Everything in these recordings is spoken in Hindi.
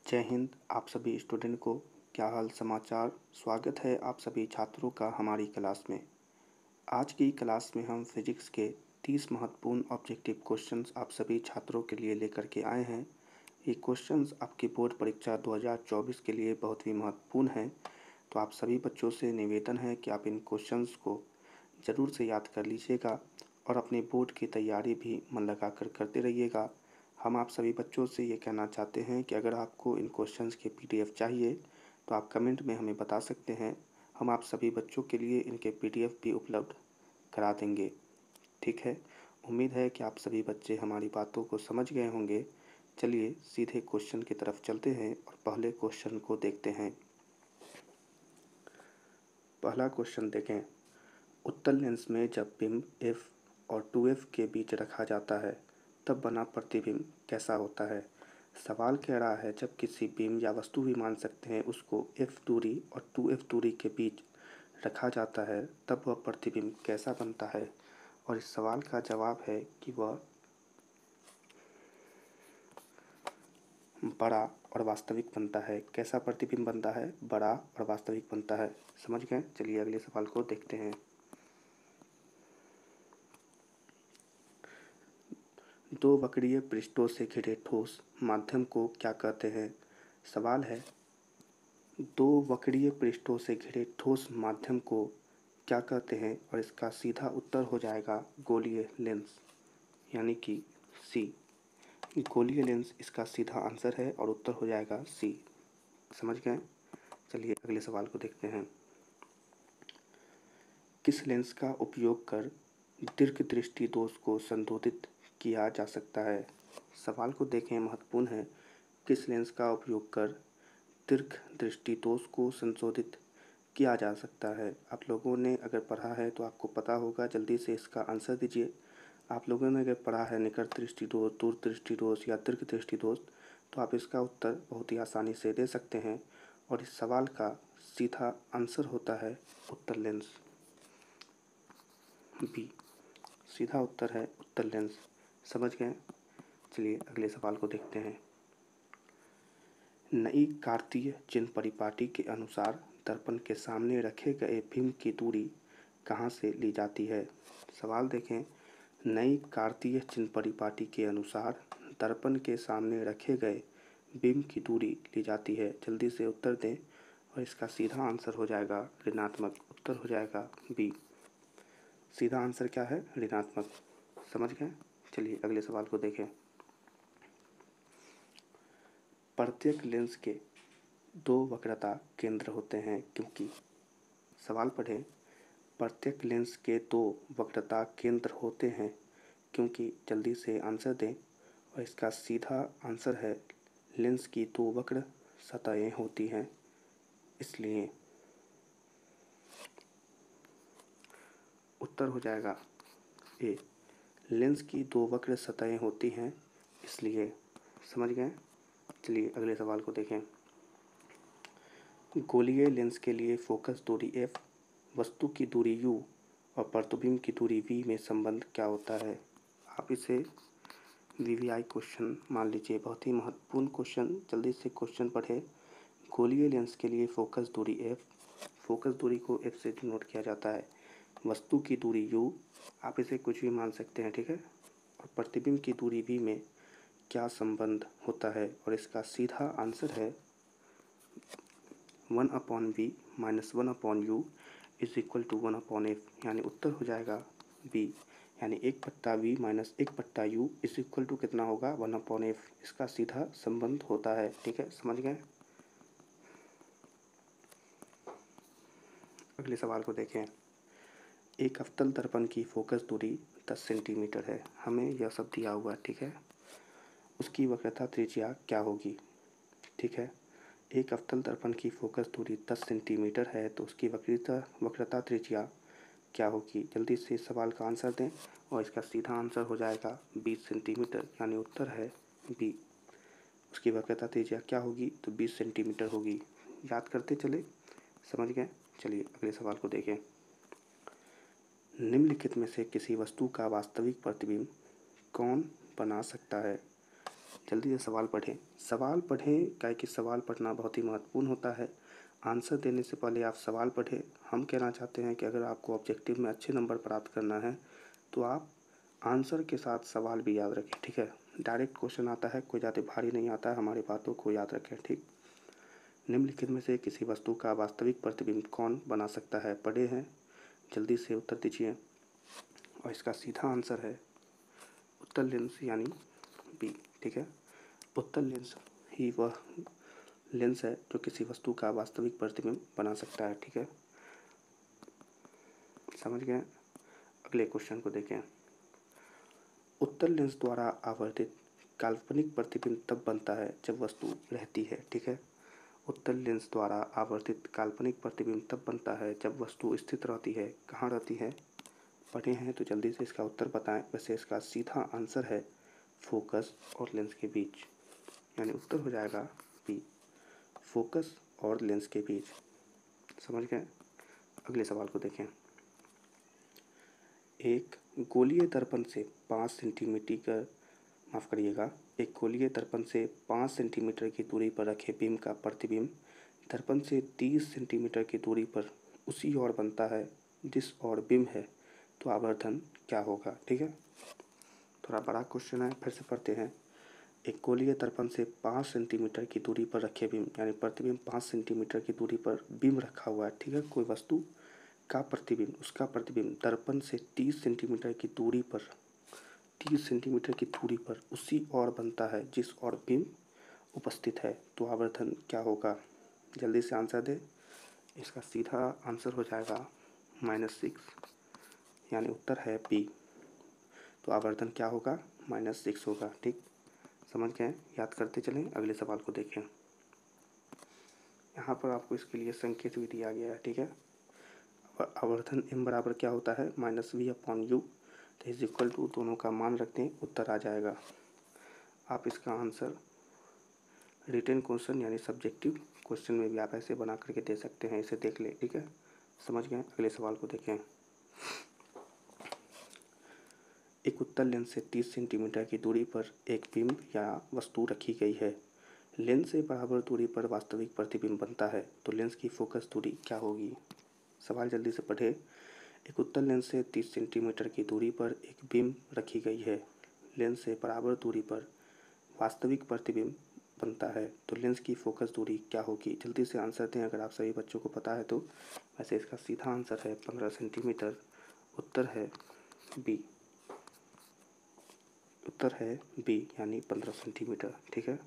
जय हिंद। आप सभी स्टूडेंट को क्या हाल समाचार। स्वागत है आप सभी छात्रों का हमारी क्लास में। आज की क्लास में हम फिजिक्स के 30 महत्वपूर्ण ऑब्जेक्टिव क्वेश्चंस आप सभी छात्रों के लिए लेकर के आए हैं। ये क्वेश्चंस आपकी बोर्ड परीक्षा 2024 के लिए बहुत ही महत्वपूर्ण हैं। तो आप सभी बच्चों से निवेदन है कि आप इन क्वेश्चंस को ज़रूर से याद कर लीजिएगा और अपने बोर्ड की तैयारी भी मन लगा कर करते रहिएगा। हम आप सभी बच्चों से ये कहना चाहते हैं कि अगर आपको इन क्वेश्चंस के पीडीएफ चाहिए तो आप कमेंट में हमें बता सकते हैं। हम आप सभी बच्चों के लिए इनके पीडीएफ भी उपलब्ध करा देंगे। ठीक है, उम्मीद है कि आप सभी बच्चे हमारी बातों को समझ गए होंगे। चलिए सीधे क्वेश्चन की तरफ चलते हैं और पहले क्वेश्चन को देखते हैं। पहला क्वेश्चन देखें। उत्तल लेंस में जब बिंब f और 2f के बीच रखा जाता है तब बना प्रतिबिंब कैसा होता है। सवाल कह रहा है जब किसी बिंब या वस्तु भी मान सकते हैं उसको f दूरी और 2f दूरी के बीच रखा जाता है तब वह प्रतिबिंब कैसा बनता है। और इस सवाल का जवाब है कि वह बड़ा और वास्तविक बनता है। कैसा प्रतिबिंब बनता है, बड़ा और वास्तविक बनता है। समझ गए। चलिए अगले सवाल को देखते हैं। दो वक्रीय पृष्ठों से घिरे ठोस माध्यम को क्या कहते हैं। सवाल है दो वक्रीय पृष्ठों से घिरे ठोस माध्यम को क्या कहते हैं और इसका सीधा उत्तर हो जाएगा गोलीय लेंस, यानी कि सी। गोलीय लेंस इसका सीधा आंसर है और उत्तर हो जाएगा सी। समझ गए। चलिए अगले सवाल को देखते हैं। किस लेंस का उपयोग कर दीर्घ दृष्टि दोष को संशोधित किया जा सकता है। सवाल को देखें, महत्वपूर्ण है। किस लेंस का उपयोग कर दीर्घ दृष्टि दोष को संशोधित किया जा सकता है। आप लोगों ने अगर पढ़ा है तो आपको पता होगा, जल्दी से इसका आंसर दीजिए। आप लोगों ने अगर पढ़ा है निकट दृष्टि दोष, दूर दृष्टि दोष या दीर्घ दृष्टि दोष तो आप इसका उत्तर बहुत ही आसानी से दे सकते हैं। और इस सवाल का सीधा आंसर होता है उत्तल लेंस, बी। सीधा उत्तर है उत्तल लेंस। समझ गए। चलिए अगले सवाल को देखते हैं। नई कार्तीय चिन्ह परिपाटी के अनुसार दर्पण के सामने रखे गए बिंब की दूरी कहाँ से ली जाती है। सवाल देखें। नई कार्तीय चिन्ह परिपाटी के अनुसार दर्पण के सामने रखे गए बिंब की दूरी ली जाती है। जल्दी से उत्तर दें और इसका सीधा आंसर हो जाएगा ऋणात्मक। उत्तर हो जाएगा बी। सीधा आंसर क्या है, ऋणात्मक। समझ गए। चलिए अगले सवाल को देखें। प्रत्येक लेंस के दो वक्रता केंद्र होते हैं क्योंकि। सवाल पढ़ें। प्रत्येक लेंस के दो वक्रता केंद्र होते हैं क्योंकि। जल्दी से आंसर दें और इसका सीधा आंसर है लेंस की दो वक्र सतहें होती हैं इसलिए। उत्तर हो जाएगा ए। लेंस की दो वक्र सतहें होती हैं इसलिए। समझ गए। चलिए अगले सवाल को देखें। गोलीय लेंस के लिए फोकस दूरी f, वस्तु की दूरी u और प्रतिबिंब की दूरी v में संबंध क्या होता है। आप इसे वीवीआई क्वेश्चन मान लीजिए, बहुत ही महत्वपूर्ण क्वेश्चन। जल्दी से क्वेश्चन पढ़े। गोलीय लेंस के लिए फोकस दूरी f, फोकस दूरी को f से डिनोट किया जाता है। वस्तु की दूरी u, आप इसे कुछ भी मान सकते हैं, ठीक है। और प्रतिबिंब की दूरी v में क्या संबंध होता है और इसका सीधा आंसर है 1/v minus 1/u is equal to 1/f, यानी उत्तर हो जाएगा बी। यानी 1/v minus 1/u is equal to कितना होगा, 1/f। इसका सीधा संबंध होता है, ठीक है। समझ गए। अगले सवाल को देखें। एक अवतल दर्पण की फोकस दूरी 10 सेंटीमीटर है। हमें यह सब दिया हुआ है, ठीक है। उसकी वक्रता त्रिज्या क्या होगी, ठीक है। एक अवतल दर्पण की फोकस दूरी 10 सेंटीमीटर है तो उसकी वक्रता त्रिज्या क्या होगी। जल्दी से इस सवाल का आंसर दें और इसका सीधा आंसर हो जाएगा 20 सेंटीमीटर, यानी उत्तर है बी। उसकी वक्रता त्रिज्या क्या होगी, तो 20 सेंटीमीटर होगी। याद करते चले। समझ गए। चलिए अगले सवाल को देखें। निम्नलिखित में से किसी वस्तु का वास्तविक प्रतिबिंब कौन बना सकता है। जल्दी से सवाल पढ़ें। सवाल पढ़ें, क्या है कि सवाल पढ़ना बहुत ही महत्वपूर्ण होता है। आंसर देने से पहले आप सवाल पढ़ें। हम कहना चाहते हैं कि अगर आपको ऑब्जेक्टिव में अच्छे नंबर प्राप्त करना है तो आप आंसर के साथ सवाल भी याद रखें, ठीक है। डायरेक्ट क्वेश्चन आता है, कोई ज़्यादा भारी नहीं आता है, हमारी बातों को याद रखें, ठीक। निम्नलिखित में से किसी वस्तु का वास्तविक प्रतिबिंब कौन बना सकता है? पढ़े हैं, जल्दी से उत्तर दीजिए। और इसका सीधा आंसर है उत्तर लेंस यानी बी, ठीक है। उत्तर लेंस ही वह लेंस है जो किसी वस्तु का वास्तविक प्रतिबिंब बना सकता है, ठीक है। समझ गए? अगले क्वेश्चन को देखें। उत्तर लेंस द्वारा आवर्धित काल्पनिक प्रतिबिंब तब बनता है जब वस्तु रहती है, ठीक है। उत्तर लेंस द्वारा आवर्धित काल्पनिक प्रतिबिंब तब बनता है जब वस्तु स्थित रहती है। कहाँ रहती है? पढ़े हैं तो जल्दी से इसका उत्तर बताएं। वैसे इसका सीधा आंसर है फोकस और लेंस के बीच, यानी उत्तर हो जाएगा बी, फोकस और लेंस के बीच। समझ गए? अगले सवाल को देखें। एक गोलीय दर्पण से 5 सेंटीमीटर माफ़ करिएगा, एक गोलीय दर्पण से 5 सेंटीमीटर की दूरी पर रखे बिंब का प्रतिबिंब दर्पण से 30 सेंटीमीटर की दूरी पर उसी ओर बनता है जिस ओर बिंब है, तो आवर्धन क्या होगा? ठीक है, थोड़ा बड़ा क्वेश्चन है, फिर से पढ़ते हैं। एक गोलीय दर्पण से 5 सेंटीमीटर की दूरी पर रखे बिंब, यानी प्रतिबिंब 5 सेंटीमीटर की दूरी पर बिंब रखा हुआ है, ठीक है। कोई वस्तु का प्रतिबिंब, उसका प्रतिबिंब दर्पण से 30 सेंटीमीटर की दूरी पर 30 सेंटीमीटर की दूरी पर उसी ओर बनता है जिस ओर बिंब उपस्थित है, तो आवर्धन क्या होगा? जल्दी से आंसर दे। इसका सीधा आंसर हो जाएगा -6, यानी उत्तर है बी। तो आवर्धन क्या होगा? -6 होगा, ठीक। समझ गए? याद करते चलें। अगले सवाल को देखें। यहाँ पर आपको इसके लिए संकेत भी दिया गया है, ठीक है। आवर्धन m बराबर क्या होता है? -v/u, तो इज इक्वल टू, दोनों का मान रख दें, उत्तर आ जाएगा। आप इसका आंसर रिटन क्वेश्चन यानी सब्जेक्टिव क्वेश्चन में भी आप ऐसे बना करके दे सकते हैं, इसे देख लें, ठीक है। समझ गए? अगले सवाल को देखें। एक उत्तल लेंस से 30 सेंटीमीटर की दूरी पर एक बिंब या वस्तु रखी गई है। लेंस से बराबर दूरी पर वास्तविक प्रतिबिंब बनता है, तो लेंस की फोकस दूरी क्या होगी? सवाल जल्दी से पढ़े। एक उत्तल लेंस से 30 सेंटीमीटर की दूरी पर एक बिंब रखी गई है। लेंस से बराबर दूरी पर वास्तविक प्रतिबिंब बनता है, तो लेंस की फोकस दूरी क्या होगी? जल्दी से आंसर दें अगर आप सभी बच्चों को पता है तो। वैसे इसका सीधा आंसर है 15 सेंटीमीटर। उत्तर है बी, उत्तर है बी, यानी 15 सेंटीमीटर, ठीक है।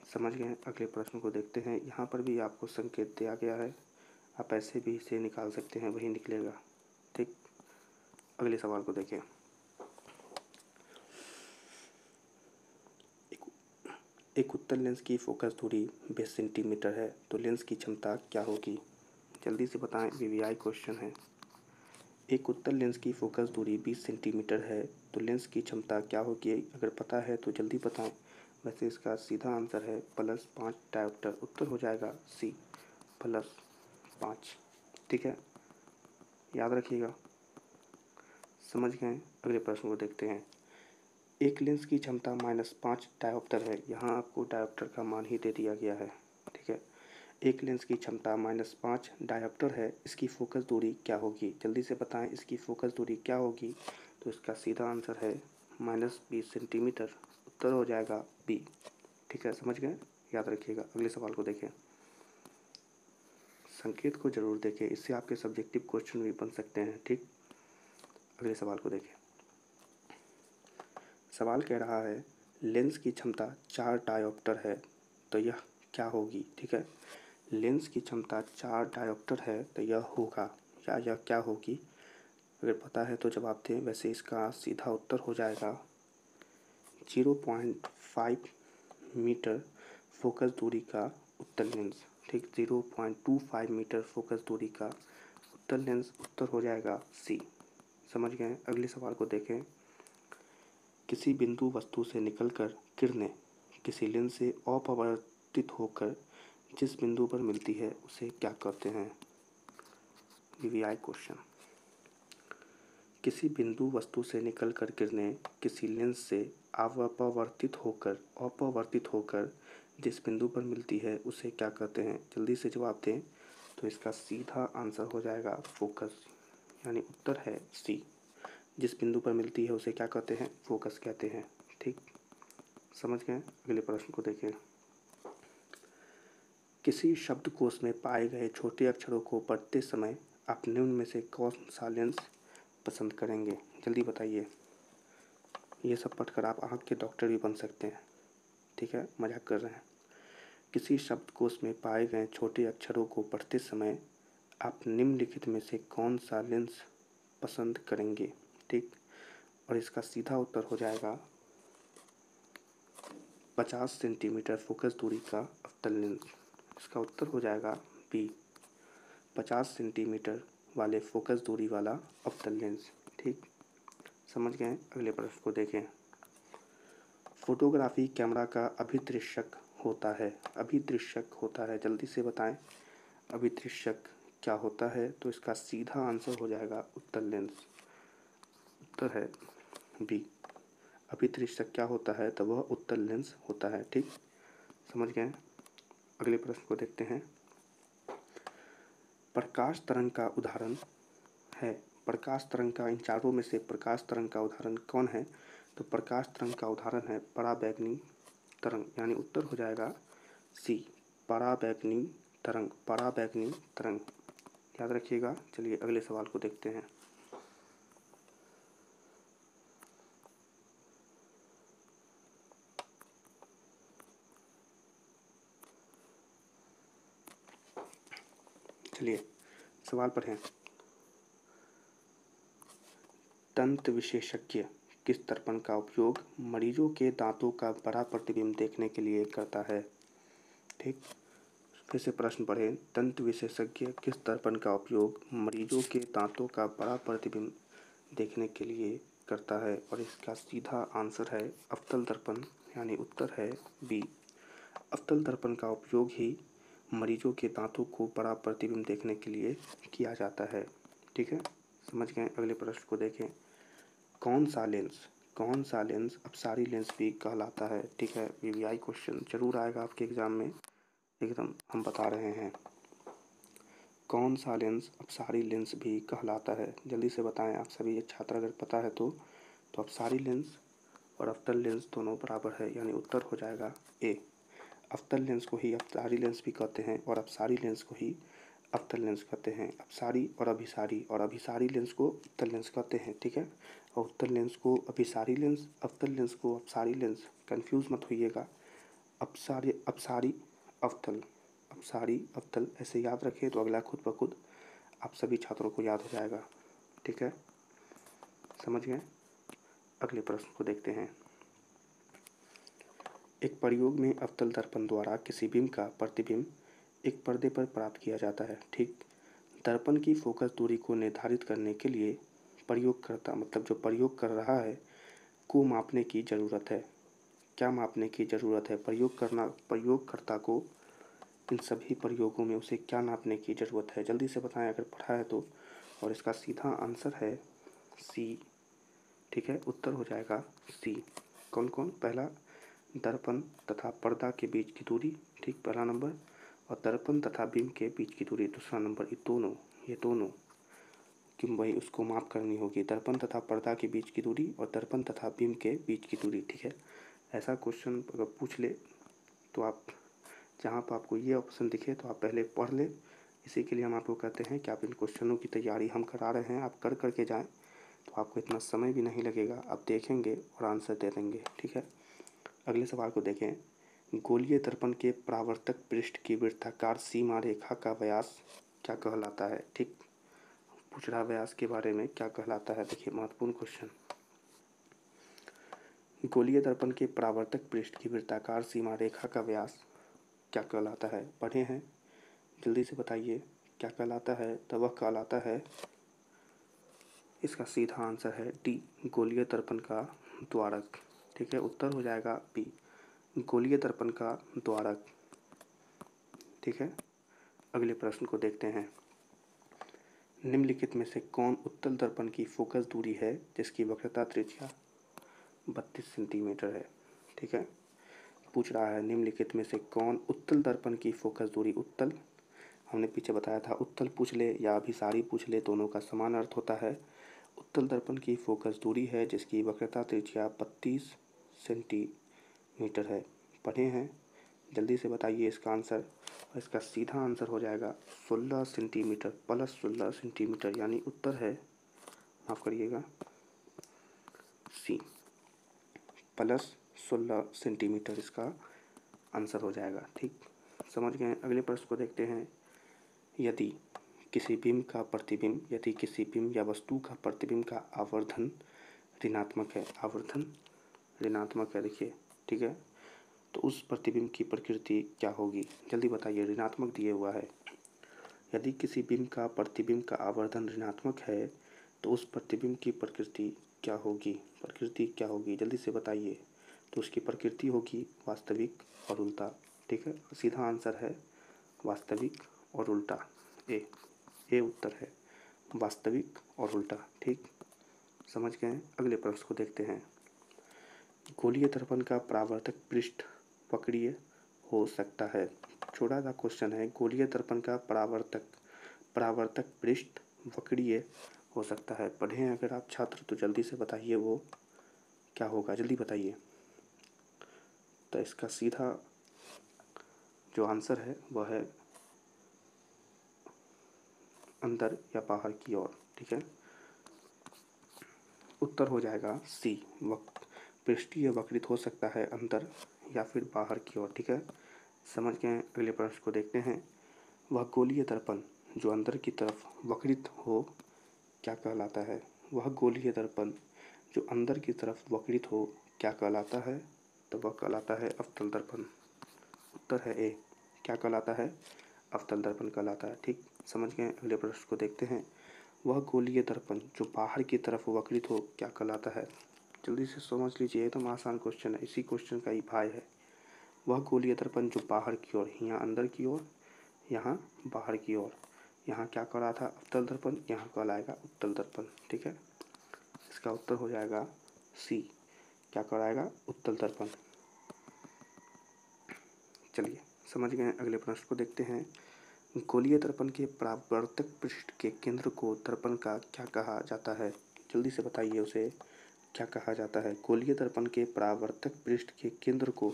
समझ गए? अगले प्रश्न को देखते हैं। यहाँ पर भी आपको संकेत दिया गया है, आप ऐसे भी इसे निकाल सकते हैं, वही निकलेगा, ठीक। अगले सवाल को देखें। एक उत्तल लेंस की फोकस दूरी 20 सेंटीमीटर है, तो लेंस की क्षमता क्या होगी? जल्दी से बताएं, वीवीआई क्वेश्चन है। एक उत्तल लेंस की फोकस दूरी 20 सेंटीमीटर है, तो लेंस की क्षमता क्या होगी? अगर पता है तो जल्दी बताएं। वैसे इसका सीधा आंसर है +5 डायोप्टर। उत्तर हो जाएगा सी, +5, ठीक है। याद रखिएगा। समझ गए? अगले प्रश्न को देखते हैं। एक लेंस की क्षमता -5 डायोप्टर है। यहाँ आपको डायोप्टर का मान ही दे दिया गया है, ठीक है। एक लेंस की क्षमता -5 डायोप्टर है, इसकी फोकस दूरी क्या होगी? जल्दी से बताएं, इसकी फोकस दूरी क्या होगी? तो इसका सीधा आंसर है -20 सेंटीमीटर। उत्तर हो जाएगा बी, ठीक है। समझ गए? याद रखिएगा। अगले सवाल को देखें। संकेत को जरूर देखें, इससे आपके सब्जेक्टिव क्वेश्चन भी बन सकते हैं, ठीक। अगले सवाल को देखें। सवाल कह रहा है लेंस की क्षमता 4 डायोप्टर है, तो यह क्या होगी? ठीक है, लेंस की क्षमता 4 डायोप्टर है तो यह होगा, या यह क्या होगी? अगर पता है तो जवाब दें। वैसे इसका सीधा उत्तर हो जाएगा 0.5 मीटर फोकस दूरी का उत्तल लेंस, ठीक। 0.25 मीटर फोकस दूरी का उत्तल लेंस। उत्तर हो जाएगा सी। समझ गए? अगले सवाल को देखें। किसी बिंदु वस्तु से निकलकर किरणें किसी लेंस से अपवर्तित होकर जिस बिंदु पर मिलती है उसे क्या कहते हैं? VVI question. किसी बिंदु वस्तु से निकलकर किरणें किसी लेंस से अपवर्तित होकर जिस बिंदु पर मिलती है उसे क्या कहते हैं? जल्दी से जवाब दें। तो इसका सीधा आंसर हो जाएगा फोकस, यानी उत्तर है सी। जिस बिंदु पर मिलती है उसे क्या कहते हैं? फोकस कहते हैं। ठीक, समझ गए? अगले प्रश्न को देखें। किसी शब्दकोश में पाए गए छोटे अक्षरों को पढ़ते समय आप निम्न में से कौन सा लेंस पसंद करेंगे? जल्दी बताइए। ये सब पढ़कर आप आँख के डॉक्टर भी बन सकते हैं। ठीक है, मजाक कर रहे हैं। किसी शब्दकोश में पाए गए छोटे अक्षरों को पढ़ते समय आप निम्नलिखित में से कौन सा लेंस पसंद करेंगे? ठीक, और इसका सीधा उत्तर हो जाएगा 50 सेंटीमीटर फोकस दूरी का अवतल लेंस। इसका उत्तर हो जाएगा बी, 50 सेंटीमीटर वाले फोकस दूरी वाला अवतल लेंस। ठीक, समझ गए? अगले प्रश्न को देखें। फोटोग्राफी कैमरा का अभिदृश्यक होता है। अभिदृश्यक होता है, जल्दी से बताएं। अभिदृश्यक क्या होता है? तो इसका सीधा आंसर हो जाएगा उत्तल लेंस। उत्तर है बी। अभिदृश्यक क्या होता है? तो वह उत्तल लेंस होता है। ठीक, समझ गए? अगले प्रश्न को देखते हैं। प्रकाश तरंग का उदाहरण है। प्रकाश तरंग का, इन चारों में से प्रकाश तरंग का उदाहरण कौन है? तो प्रकाश तरंग का उदाहरण है पराबैंगनी तरंग, यानी उत्तर हो जाएगा सी, पराबैंगनी तरंग। पराबैंगनी तरंग याद रखिएगा। चलिए अगले सवाल को देखते हैं। चलिए सवाल पढ़ें। दंत विशेषज्ञ किस दर्पण का उपयोग मरीजों के दांतों का बड़ा प्रतिबिंब देखने के लिए करता है? ठीक, फिर से प्रश्न पढ़ें। दंत विशेषज्ञ किस दर्पण का उपयोग मरीजों के दांतों का बड़ा प्रतिबिंब देखने के लिए करता है? और इसका सीधा आंसर है अवतल दर्पण, यानी उत्तर है बी। अवतल दर्पण का उपयोग ही मरीजों के दांतों को बड़ा प्रतिबिंब देखने के लिए किया जाता है। ठीक है, समझ गए? अगले प्रश्न को देखें। कौन सा लेंस अपसारी लेंस भी कहलाता है? ठीक है, वीवीआई क्वेश्चन जरूर आएगा आपके एग्जाम में, एकदम हम बता रहे हैं। कौन सा लेंस अपसारी लेंस भी कहलाता है? जल्दी से बताएं आप सभी। ये छात्र अगर पता है तो अपसारी लेंस और अवतल लेंस दोनों बराबर है, यानी उत्तर हो जाएगा ए। अवतल लेंस को ही अपसारी लेंस भी कहते हैं और अपसारी लेंस को ही अवतल लेंस कहते हैं। अपसारी और अभिसारी लेंस को उत्तल लेंस कहते हैं। ठीक है, और उत्तल लेंस को अभिसारी लेंस, अवतल लेंस को अपसारी लेंस। कंफ्यूज मत होइएगा। अपसारी अवतल ऐसे याद रखें तो अगला खुद ब खुद आप सभी छात्रों को याद हो जाएगा। ठीक है, समझ गए? अगले प्रश्न को देखते हैं। एक प्रयोग में अवतल दर्पण द्वारा किसी बिंब का प्रतिबिंब एक पर्दे पर प्राप्त किया जाता है। ठीक, दर्पण की फोकस दूरी को निर्धारित करने के लिए प्रयोगकर्ता, मतलब जो प्रयोग कर रहा है, को मापने की ज़रूरत है। क्या मापने की ज़रूरत है? प्रयोगकर्ता को इन सभी प्रयोगों में उसे क्या नापने की ज़रूरत है? जल्दी से बताएं अगर पढ़ा है तो। और इसका सीधा आंसर है सी। ठीक है, उत्तर हो जाएगा सी। कौन कौन? पहला, दर्पण तथा पर्दा के बीच की दूरी। ठीक, पहला नंबर। और दर्पण तथा बिंब के बीच की दूरी दूसरा नंबर। ये दोनों कि वही उसको माप करनी होगी। दर्पण तथा पर्दा के बीच की दूरी और दर्पण तथा बिंब के बीच की दूरी। ठीक है, ऐसा क्वेश्चन अगर पूछ ले तो आप जहाँ पर आपको ये ऑप्शन दिखे तो आप पहले पढ़ लें। इसी के लिए हम आपको कहते हैं कि आप इन क्वेश्चनों की तैयारी हम करा रहे हैं, आप कर करके जाएं तो आपको इतना समय भी नहीं लगेगा। आप देखेंगे और आंसर दे देंगे। ठीक है, अगले सवाल को देखें। गोलीय दर्पण के परावर्तक पृष्ठ की वृत्ताकार सीमा रेखा का व्यास क्या कहलाता है? ठीक, पूछ रहा व्यास के बारे में क्या कहलाता है। देखिए महत्वपूर्ण क्वेश्चन। गोलीय दर्पण के परावर्तक पृष्ठ की वृत्ताकार सीमा रेखा का व्यास क्या कहलाता है? पढ़े हैं, जल्दी से बताइए क्या कहलाता है? तो वह कहलाता है, इसका सीधा आंसर है डी, गोलीय दर्पण का द्वारक। ठीक है, उत्तर हो जाएगा बी, गोलीय दर्पण का द्वारक। ठीक है, अगले प्रश्न को देखते हैं। निम्नलिखित में से कौन उत्तल दर्पण की फोकस दूरी है जिसकी वक्रता त्रिज्या 32 सेंटीमीटर है। ठीक है। पूछ रहा है निम्नलिखित में से कौन उत्तल दर्पण की फोकस दूरी, उत्तल हमने पीछे बताया था, उत्तल पूछ ले या अभिसारी पूछ ले दोनों का समान अर्थ होता है। उत्तल दर्पण की फोकस दूरी है जिसकी वक्रता त्रिज्या 32 सेंटीमीटर है। पढ़े हैं, जल्दी से बताइए इसका आंसर। और इसका सीधा आंसर हो जाएगा 16 सेंटीमीटर प्लस 16 सेंटीमीटर, यानी उत्तर है, माफ़ करिएगा, सी, प्लस 16 सेंटीमीटर इसका आंसर हो जाएगा। ठीक, समझ गए। अगले प्रश्न को देखते हैं। यदि किसी बिंब का प्रतिबिंब, यदि किसी बिंब या वस्तु का प्रतिबिंब का आवर्धन ऋणात्मक है, आवर्धन ऋणात्मक है, देखिए, ठीक है, तो उस प्रतिबिंब की प्रकृति क्या होगी? जल्दी बताइए, ऋणात्मक दिए हुआ है। यदि किसी बिंब का प्रतिबिंब का आवर्धन ऋणात्मक है तो उस प्रतिबिंब की प्रकृति क्या होगी? प्रकृति क्या होगी, जल्दी से बताइए। तो उसकी प्रकृति होगी वास्तविक और उल्टा। ठीक है, सीधा आंसर है वास्तविक और उल्टा। ए उत्तर है, वास्तविक और उल्टा। ठीक, समझ गए। अगले प्रश्न को देखते हैं। गोलीय दर्पण का परावर्तक पृष्ठ वक्रीय हो सकता है। छोटा सा क्वेश्चन है, गोलीय दर्पण का परावर्तक पृष्ठ वक्रीय हो सकता है। पढ़े हैं अगर आप छात्र तो जल्दी से बताइए वो क्या होगा, जल्दी बताइए। तो इसका सीधा जो आंसर है वह है अंदर या बाहर की ओर। ठीक है, उत्तर हो जाएगा सी, पृष्ठीय वक्रित हो सकता है अंदर या फिर बाहर की ओर। ठीक है, समझ गए। अगले प्रश्न को देखते हैं। वह गोलीय दर्पण जो अंदर की तरफ वक्रित हो क्या कहलाता है? वह गोलीय दर्पण जो अंदर की तरफ वक्रित हो क्या कहलाता है? तो वह कहलाता है अवतल दर्पण। उत्तर है ए, क्या कहलाता है? अवतल दर्पण कहलाता है। ठीक, समझ गए। अगले प्रश्न को देखते हैं। वह गोलीय दर्पण जो बाहर की तरफ वक्रित हो क्या कहलाता है? जल्दी से समझ लीजिए, एकदम आसान क्वेश्चन है, इसी क्वेश्चन का ही भाई है। वह गोलीय दर्पण जो बाहर की ओर, यहाँ अंदर की ओर, यहाँ बाहर की ओर, यहाँ क्या कह रहा था? अवतल दर्पण, यहाँ कहलाएगा उत्तल दर्पण। ठीक है, इसका उत्तर हो जाएगा सी, क्या कहलाएगा? उत्तल दर्पण। चलिए, समझ गए। अगले प्रश्न को देखते हैं। गोलीय दर्पण के परावर्तक पृष्ठ के केंद्र को दर्पण का क्या कहा जाता है? जल्दी से बताइए उसे क्या कहा जाता है। गोलीय दर्पण के परावर्तक पृष्ठ के केंद्र को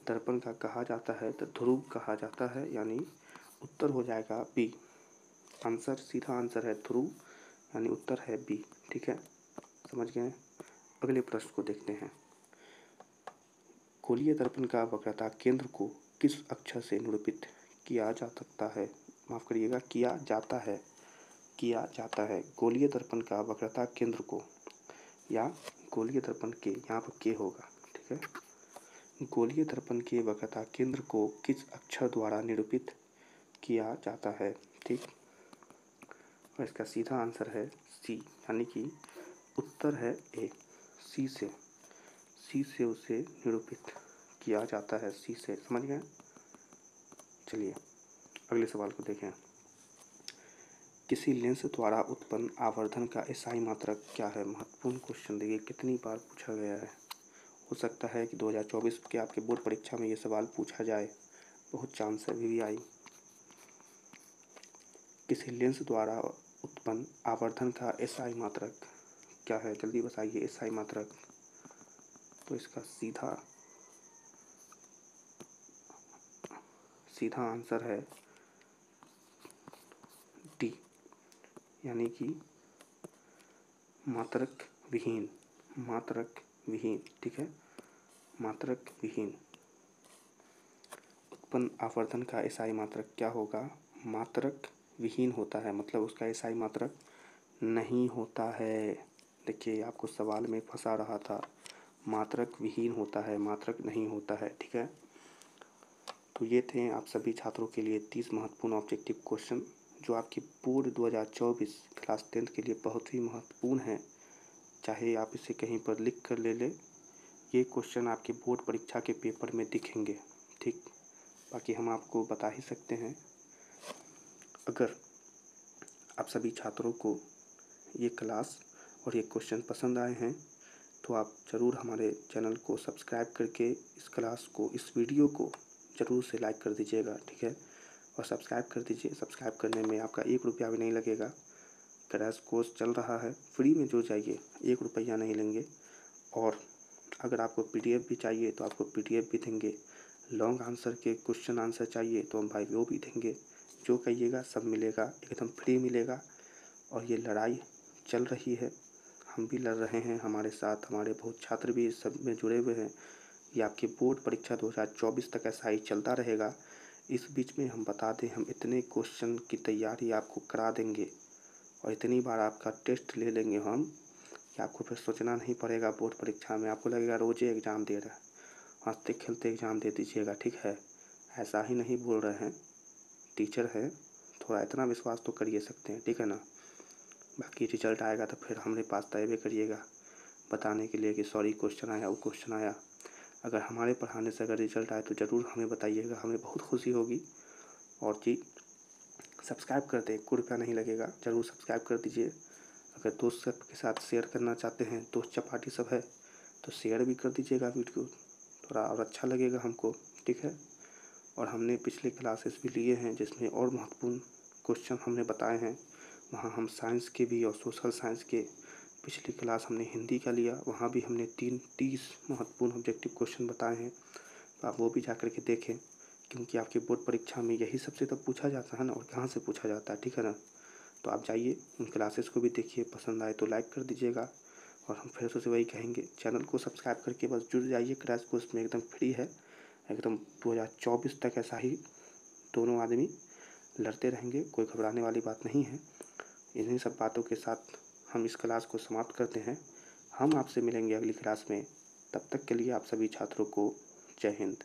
दर्पण का कहा जाता है तो ध्रुव कहा जाता है, यानी उत्तर हो जाएगा बी। आंसर, सीधा आंसर है ध्रुव, यानी उत्तर है बी। ठीक है, समझ गए। अगले प्रश्न को देखते हैं। गोलीय दर्पण का वक्रता केंद्र को किस अक्षर से निरूपित किया जा सकता है? माफ़ करिएगा, किया जाता है, किया जाता है। गोलीय दर्पण का वक्रता केंद्र को, या गोलीय दर्पण के, यहाँ पर के होगा। ठीक है, गोलीय दर्पण के वक्रता केंद्र को किस अक्षर द्वारा निरूपित किया जाता है? ठीक, और इसका सीधा आंसर है सी, यानी कि उत्तर है ए, सी से उसे निरूपित किया जाता है, सी से। समझ गए। चलिए, अगले सवाल को देखें। किसी लेंस द्वारा उत्पन्न आवर्धन का एसआई मात्रक क्या है? महत्वपूर्ण क्वेश्चन, देखिए कितनी बार पूछा गया है। हो सकता है कि 2024 के आपके बोर्ड परीक्षा में ये सवाल पूछा जाए, बहुत चांस है VVI। किसी लेंस द्वारा उत्पन्न आवर्धन का एसआई मात्रक क्या है? जल्दी बताइए एसआई मात्रक। तो इसका सीधा आंसर है डी, यानी कि मात्रक विहीन, मात्रक विहीन। ठीक है, मात्रक विहीन उत्पन्न आवर्धन का एसआई मात्रक क्या होगा? मात्रक विहीन होता है, मतलब उसका एसआई मात्रक नहीं होता है। देखिए, आपको सवाल में फंसा रहा था, मात्रक विहीन होता है, मात्रक नहीं होता है। ठीक है, तो ये थे आप सभी छात्रों के लिए 30 महत्वपूर्ण ऑब्जेक्टिव क्वेश्चन जो आपकी बोर्ड 2024 क्लास 10th के लिए बहुत ही महत्वपूर्ण है। चाहे आप इसे कहीं पर लिख कर ले लें, ये क्वेश्चन आपके बोर्ड परीक्षा के पेपर में दिखेंगे। ठीक, बाकी हम आपको बता ही सकते हैं। अगर आप सभी छात्रों को ये क्लास और ये क्वेश्चन पसंद आए हैं तो आप ज़रूर हमारे चैनल को सब्सक्राइब करके इस क्लास को, इस वीडियो को ज़रूर से लाइक कर दीजिएगा, ठीक है। और सब्सक्राइब कर दीजिए। सब्सक्राइब करने में आपका 1 रुपया भी नहीं लगेगा। क्रैश कोर्स चल रहा है, फ्री में जुड़ जाइए, 1 रुपया नहीं लेंगे। और अगर आपको PDF भी चाहिए तो आपको PDF भी देंगे। लॉन्ग आंसर के क्वेश्चन आंसर चाहिए तो हम भाई वो भी देंगे। जो कहिएगा सब मिलेगा, एकदम फ्री मिलेगा। और ये लड़ाई चल रही है, हम भी लड़ रहे हैं, हमारे साथ हमारे बहुत छात्र भी इस सब में जुड़े हुए हैं। ये आपकी बोर्ड परीक्षा 2024 तक ऐसा ही चलता रहेगा। इस बीच में हम बता दें, हम इतने क्वेश्चन की तैयारी आपको करा देंगे और इतनी बार आपका टेस्ट ले लेंगे हम कि आपको फिर सोचना नहीं पड़ेगा। बोर्ड परीक्षा में आपको लगेगा रोज़ एग्ज़ाम दे रहा है, हँसते खेलते एग्ज़ाम दे दीजिएगा, ठीक है। ऐसा ही नहीं बोल रहे हैं, टीचर है, थोड़ा इतना विश्वास तो करिए सकते हैं, ठीक है ना। बाकी रिजल्ट आएगा तो फिर हमारे पास तयबे करिएगा बताने के लिए कि सॉरी क्वेश्चन आया, वो क्वेश्चन आया। अगर हमारे पढ़ाने से अगर रिजल्ट आए तो ज़रूर हमें बताइएगा, हमें बहुत खुशी होगी। और जी, सब्सक्राइब कर दें, 1 रुपया नहीं लगेगा, ज़रूर सब्सक्राइब कर दीजिए। अगर दोस्त सब के साथ शेयर करना चाहते हैं, दोस्त चपाटी सब है, तो शेयर भी कर दीजिएगा वीडियो, थोड़ा और अच्छा लगेगा हमको, ठीक है। और हमने पिछले क्लासेस भी लिए हैं जिसमें और महत्वपूर्ण क्वेश्चन हमने बताए हैं। वहाँ हम साइंस के भी और सोशल साइंस के, पिछली क्लास हमने हिंदी का लिया, वहाँ भी हमने 30 महत्वपूर्ण ऑब्जेक्टिव क्वेश्चन बताए हैं। तो आप वो भी जा कर के देखें, क्योंकि आपकी बोर्ड परीक्षा में यही सबसे तो पूछा जाता है ना, और कहाँ से पूछा जाता है, ठीक है ना। तो आप जाइए उन क्लासेस को भी देखिए, पसंद आए तो लाइक कर दीजिएगा। और हम फिर से वही कहेंगे, चैनल को सब्सक्राइब करके बस जुड़ जाइए। क्रैश कोर्स में एकदम फ्री है, एकदम 2024 तक ऐसा ही दोनों आदमी लड़ते रहेंगे, कोई घबराने वाली बात नहीं है। इन्हीं सब बातों के साथ हम इस क्लास को समाप्त करते हैं। हम आपसे मिलेंगे अगली क्लास में, तब तक के लिए आप सभी छात्रों को जय हिंद।